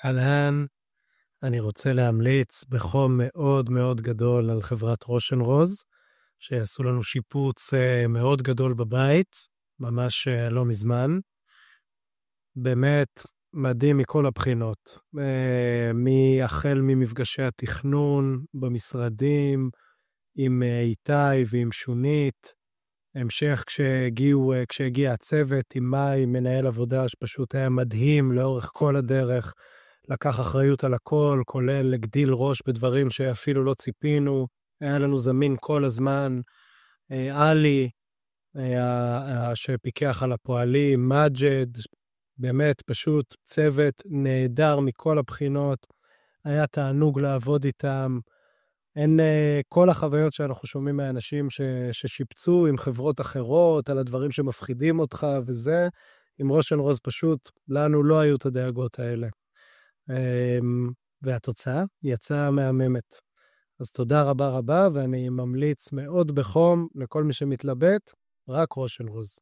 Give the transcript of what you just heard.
אהלן, אני רוצה להמליץ בחום מאוד מאוד גדול על חברת רושן רוז, שעשו לנו שיפוץ מאוד גדול בבית, ממש לא מזמן. באמת מדהים מכל הבחינות. החל ממפגשי התכנון במשרדים, עם איתי ועם שונית, המשך כשהגיע הצוות עם מאי, מנהל עבודה שפשוט היה מדהים לאורך כל הדרך, לקח אחריות על הכל, כולל לגדיל ראש בדברים שאפילו לא ציפינו, היה לנו זמין כל הזמן, אלי, שפיקח על הפועלים, מג'ד, באמת פשוט צוות נהדר מכל הבחינות, היה תענוג לעבוד איתם, אין כל החוויות שאנחנו שומעים מהאנשים ששיפצו עם חברות אחרות, על הדברים שמפחידים אותך וזה, עם רושן רוז פשוט, לנו לא היו את הדאגות האלה. והתוצאה יצאה מהממת. אז תודה רבה רבה, ואני ממליץ מאוד בחום לכל מי שמתלבט, רק רושן רוז.